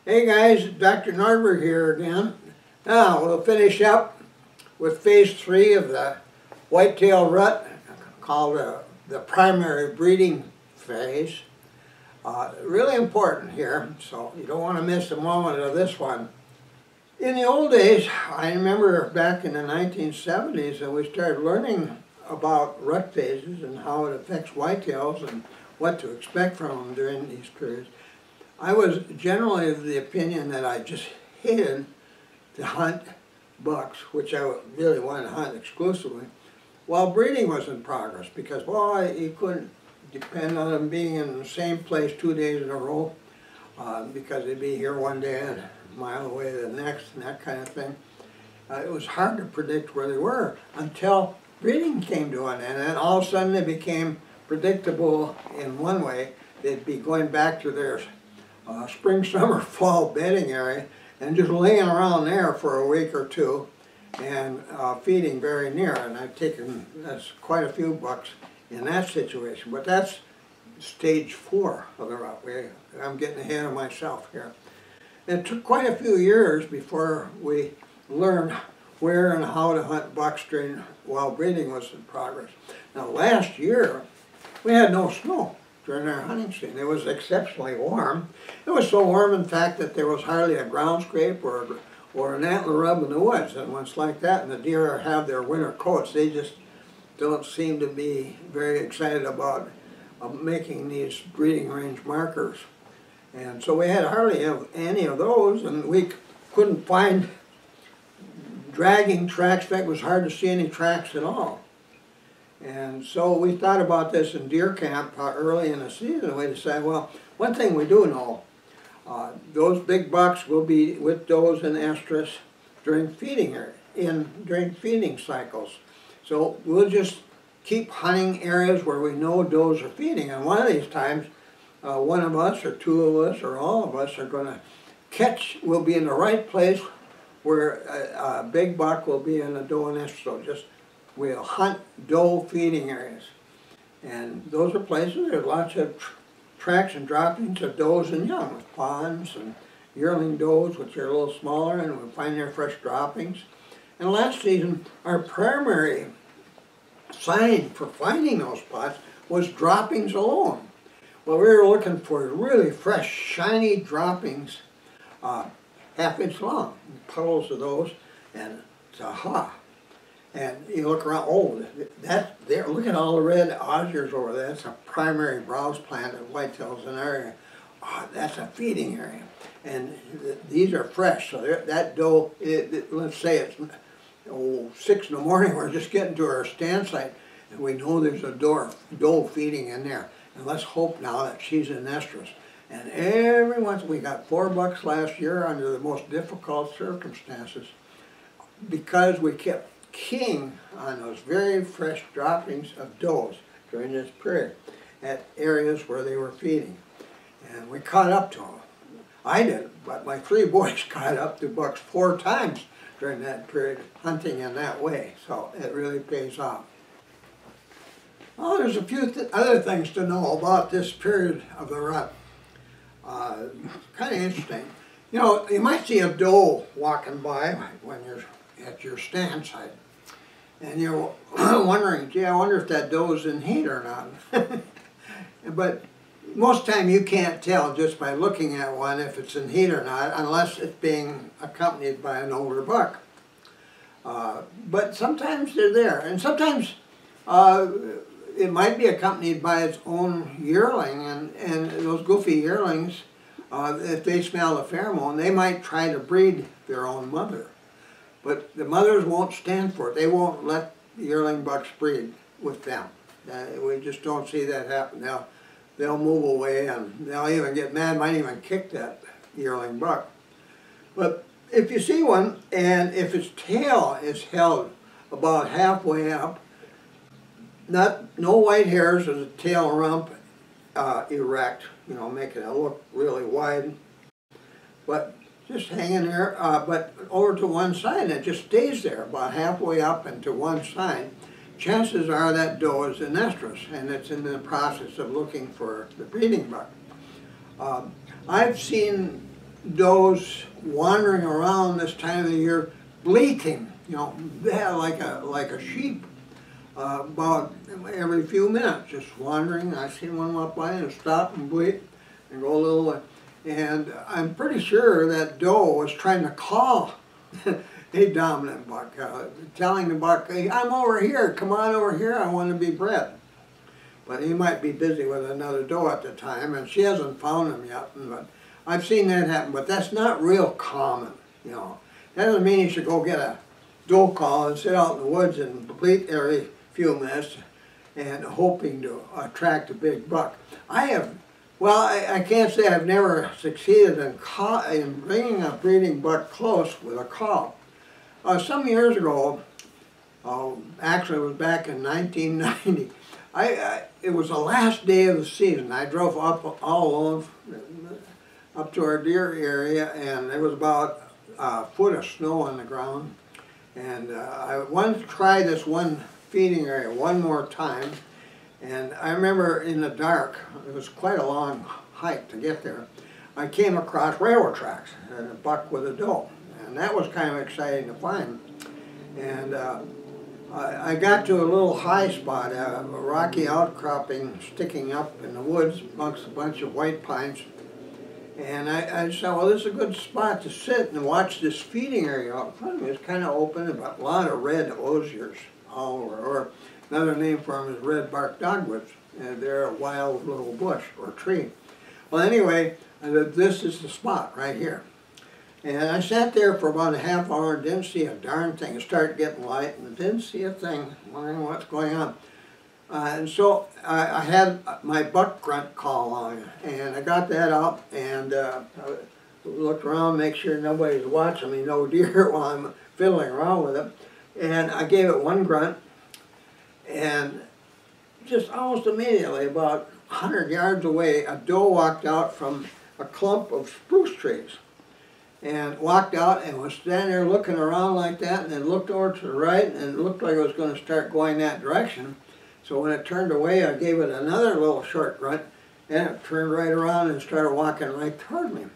Hey guys, Dr. Norberg here again. Now we'll finish up with phase 3 of the Whitetail Rut, called the primary breeding phase. Really important here, so you don't want to miss a moment of this one. In the old days, I remember back in the 1970s that we started learning about rut phases and how it affects whitetails and what to expect from them during these periods. I was generally of the opinion that I just hated to hunt bucks, which I really wanted to hunt exclusively, while breeding was in progress, because, well, you couldn't depend on them being in the same place 2 days in a row, because they'd be here one day and a mile away the next, and that kind of thing. It was hard to predict where they were until breeding came to an end, and then all of a sudden they became predictable in one way. They'd be going back to their spring, summer, fall bedding area and just laying around there for a week or two and feeding very near. And I've taken quite a few bucks in that situation. But that's stage 4 of the rut. I'm getting ahead of myself here. It took quite a few years before we learned where and how to hunt bucks while breeding was in progress. Now last year we had no snow during our hunting season. It was exceptionally warm. It was so warm, in fact, that there was hardly a ground scrape or an antler rub in the woods. And when it's like that and the deer have their winter coats, they just don't seem to be very excited about making these breeding range markers. And so we had hardly any of those, and we couldn't find dragging tracks. In fact, it was hard to see any tracks at all. And so we thought about this in deer camp early in the season. We decided, well, one thing we do know, those big bucks will be with does and estrus during feeding cycles. So we'll just keep hunting areas where we know does are feeding. And one of these times, one of us or two of us or all of us are going to we'll be in the right place where a big buck will be in a doe and estrus. So just we'll hunt doe feeding areas. And those are places, there's lots of tracks and droppings of does and young, with ponds and yearling does, which are a little smaller, and we'll find their fresh droppings. And last season, our primary sign for finding those spots was droppings alone. Well, we were looking for really fresh, shiny droppings, half-inch long, puddles of those, and aha. And you look around, oh, look at all the red osiers over there. That's a primary browse plant of whitetails in our area. Oh, that's a feeding area. And these are fresh, so that doe, let's say it's 6 in the morning, we're just getting to our stand site, and we know there's a doe feeding in there. And let's hope now that she's in estrus. And every once, we got 4 bucks last year under the most difficult circumstances, because we kept keying on those very fresh droppings of does during this period at areas where they were feeding. And we caught up to them. I didn't, but my 3 boys caught up to bucks 4 times during that period, hunting in that way. So it really pays off. Well, there's a few other things to know about this period of the rut. Kind of interesting. You know, you might see a doe walking by when you're at your stand site, and you're wondering, gee, I wonder if that doe is in heat or not. But most time you can't tell just by looking at one if it's in heat or not, unless it's being accompanied by an older buck. But sometimes they're there, and sometimes it might be accompanied by its own yearling, and those goofy yearlings, if they smell the pheromone, they might try to breed their own mother. But the mothers won't stand for it. They won't let the yearling bucks breed with them. We just don't see that happen. They'll move away, and they'll even get mad, might even kick that yearling buck. But if you see one, and if its tail is held about halfway up, no white hairs, or the tail rump erect, you know, making it look really wide, but just hanging there, but over to one side, and it just stays there about halfway up and to one side. Chances are that doe is in estrus, and it's in the process of looking for the breeding buck. I've seen does wandering around this time of the year, bleating, you know, like a sheep, about every few minutes, just wandering. I seen one walk by and stop and bleat and go a little way. And I'm pretty sure that doe was trying to call a dominant buck, telling the buck, hey, I'm over here, come on over here, I want to be bred. But he might be busy with another doe at the time, and she hasn't found him yet. But I've seen that happen, but that's not real common, you know. That doesn't mean you should go get a doe call and sit out in the woods and bleat every few minutes and hoping to attract a big buck. I can't say I've never succeeded in bringing a breeding buck close with a call. Some years ago, actually it was back in 1990, it was the last day of the season. I drove up all alone up to our deer area, and there was about a foot of snow on the ground. And I wanted to try this one feeding area one more time. And I remember in the dark, it was quite a long hike to get there, I came across railroad tracks and a buck with a doe. And that was kind of exciting to find. And I got to a little high spot, a rocky outcropping sticking up in the woods amongst a bunch of white pines. And I said, well, this is a good spot to sit and watch this feeding area out in front of me. It's kind of open, but a lot of red osiers all over, or another name for them is red bark dogwoods. And they're a wild little bush or tree. Well, anyway, I said, this is the spot right here. And I sat there for about a half hour and didn't see a darn thing. It started getting light and didn't see a thing, wondering what's going on. And so I had my buck grunt call on, and I got that out and I looked around, make sure nobody's watching me, no deer, while I'm fiddling around with it. And I gave it one grunt, and just almost immediately, about 100 yards away, a doe walked out from a clump of spruce trees. And walked out and was standing there looking around like that, and then looked over to the right, and it looked like it was going to start going that direction. So when it turned away, I gave it another little short grunt, and it turned right around and started walking right toward me.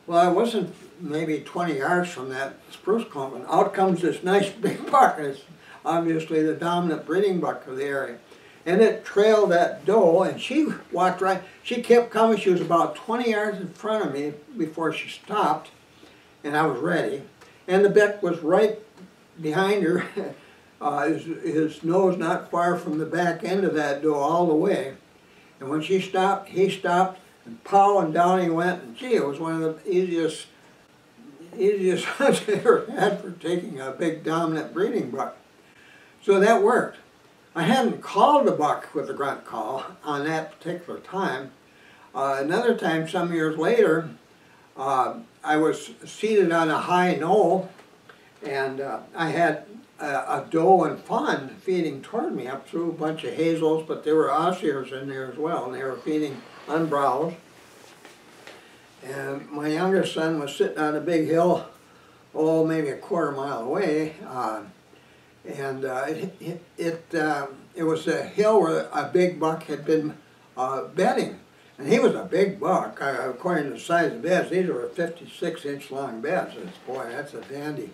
Well, I wasn't maybe 20 yards from that spruce clump, and out comes this nice big buck. It's obviously the dominant breeding buck of the area. And it trailed that doe, and she walked right, she kept coming. She was about 20 yards in front of me before she stopped. And I was ready, and the buck was right behind her, his nose not far from the back end of that doe all the way. And when she stopped, he stopped, and pow, and down he went. And gee, it was one of the easiest hunts I ever had for taking a big dominant breeding buck. So that worked. I hadn't called the buck with the grunt call on that particular time. Another time, some years later, I was seated on a high knoll, and I had a doe and fawn feeding toward me up through a bunch of hazels, but there were osiers in there as well, and they were feeding on browse. And my youngest son was sitting on a big hill, oh, maybe a quarter mile away, and it was a hill where a big buck had been bedding. And he was a big buck, according to the size of the beds. These were 56-inch long beds. Boy, that's a dandy.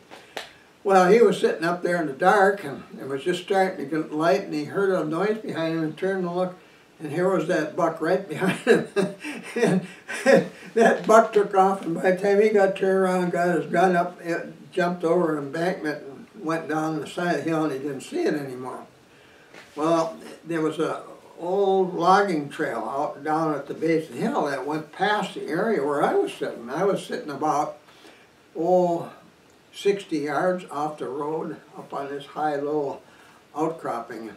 Well, he was sitting up there in the dark, and it was just starting to get light, and he heard a noise behind him and turned to look, and here was that buck right behind him. And that buck took off, and by the time he got turned around, got his gun up, it jumped over an embankment and went down the side of the hill, and he didn't see it anymore. Well, there was a old logging trail out down at the base of the hill that went past the area where I was sitting. I was sitting about, 60 yards off the road up on this high, low outcropping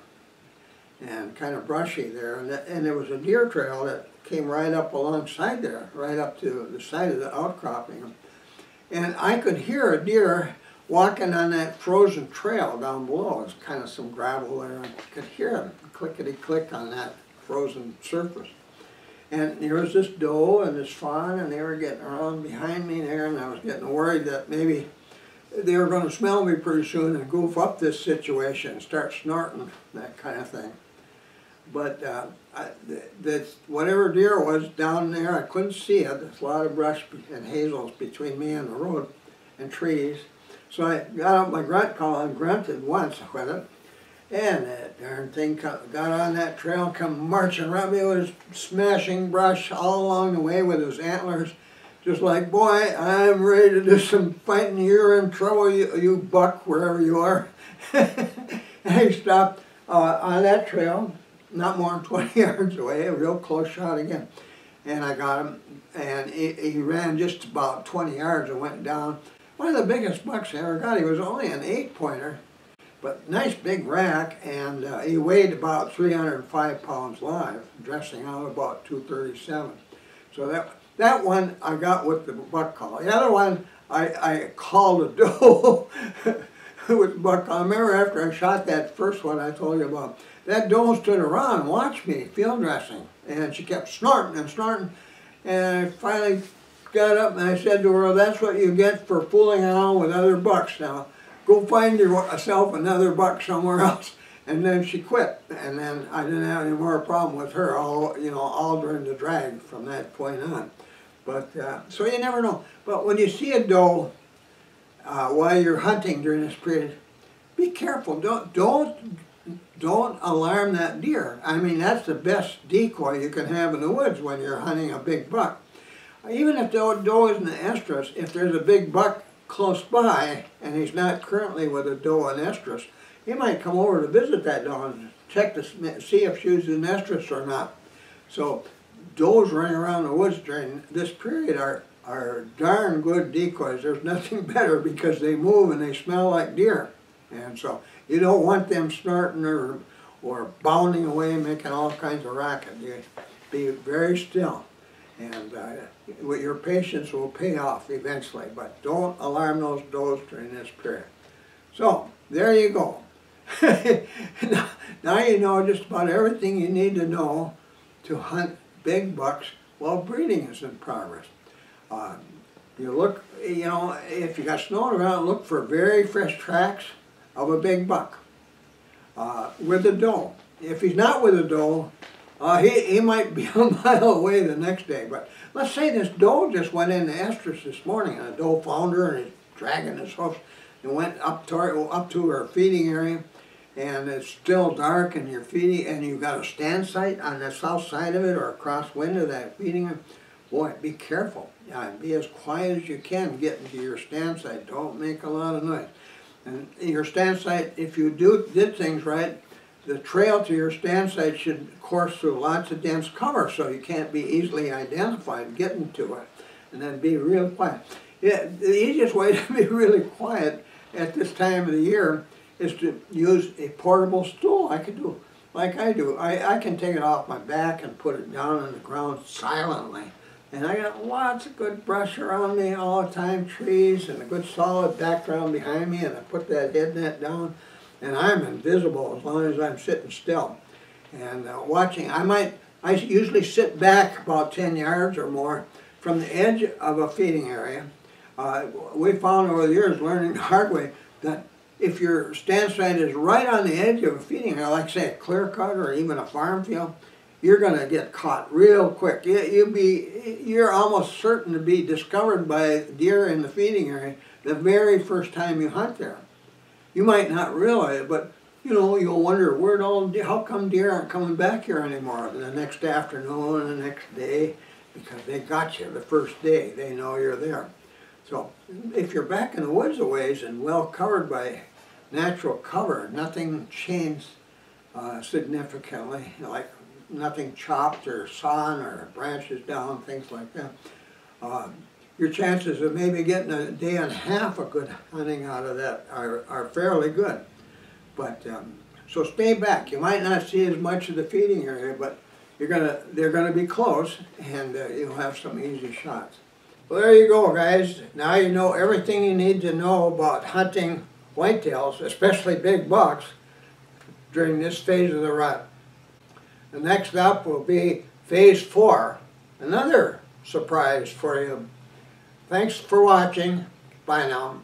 and kind of brushy there. And there was a deer trail that came right up alongside there, right up to the side of the outcropping. And I could hear a deer walking on that frozen trail down below. It's kind of some gravel there. I could hear him clickety-click on that frozen surface. And there was this doe and this fawn, and they were getting around behind me there, and I was getting worried that maybe they were going to smell me pretty soon and goof up this situation and start snorting, that kind of thing. But whatever deer was down there, I couldn't see it. There's a lot of brush and hazels between me and the road and trees. So I got out my grunt call and grunted once with it. And that darn thing got on that trail, come marching around me. It was smashing brush all along the way with his antlers. Just like, boy, I'm ready to do some fighting. You're in trouble, you buck, wherever you are. And he stopped on that trail, not more than 20 yards away, a real close shot again. And I got him, and he ran just about 20 yards and went down. One of the biggest bucks I ever got. He was only an 8-pointer, but nice big rack, and he weighed about 305 pounds live, dressing out about 237. So that one I got with the buck call. The other one I called a doe with buck call. I remember after I shot that first one I told you about, that doe stood around and watched me field dressing, and she kept snorting and snorting, and I finally got up and I said to her, well, that's what you get for fooling around with other bucks. Now, go find yourself another buck somewhere else. And then she quit, and then I didn't have any more problem with her all during the drag from that point on. But so you never know. But when you see a doe while you're hunting during this period, be careful. Don't alarm that deer. I mean, that's the best decoy you can have in the woods when you're hunting a big buck. Even if the doe isn't an estrus, if there's a big buck close by and he's not currently with a doe and estrus, he might come over to visit that doe and check to see if she's an estrus or not. So does running around the woods during this period are darn good decoys. There's nothing better because they move and they smell like deer. And so you don't want them snorting or bounding away making all kinds of racket. You be very still. And your patience will pay off eventually, but don't alarm those does during this period. So, there you go. Now you know just about everything you need to know to hunt big bucks while breeding is in progress. You look, if you got snow around, look for very fresh tracks of a big buck with a doe. If he's not with a doe, he might be a mile away the next day. But let's say this doe just went into estrus this morning, and a doe found her and is dragging his hoofs and went up to her feeding area, and it's still dark and you're feeding, and you've got a stand site on the south side of it or across window that feeding area. Boy, be careful. Be as quiet as you can getting to your stand site. Don't make a lot of noise. And your stand site, if you did things right, the trail to your stand site should course through lots of dense cover so you can't be easily identified getting to it. And then be real quiet. Yeah, the easiest way to be really quiet at this time of the year is to use a portable stool. I could do like I do. I can take it off my back and put it down on the ground silently. And I got lots of good brush around me all the time, trees, and a good solid background behind me, and I put that head net down, and I'm invisible as long as I'm sitting still. And watching, I usually sit back about 10 yards or more from the edge of a feeding area. We found over the years, learning the hard way, that if your stand site is right on the edge of a feeding area, like say a clear cut or even a farm field, you're going to get caught real quick. You're almost certain to be discovered by deer in the feeding area the very first time you hunt there. You might not realize it, but you'll wonder how come deer aren't coming back here anymore the next afternoon and the next day, because they got you the first day. They know you're there. So if you're back in the woods a ways and well covered by natural cover, nothing changed significantly, like nothing chopped or sawn or branches down, things like that, your chances of maybe getting a day and a half of good hunting out of that are fairly good. But so stay back. You might not see as much of the feeding area, but they're gonna be close, and you'll have some easy shots. Well, there you go, guys. Now you know everything you need to know about hunting whitetails, especially big bucks, during this phase of the rut. The next up will be phase 4, another surprise for you. Thanks for watching. Bye now.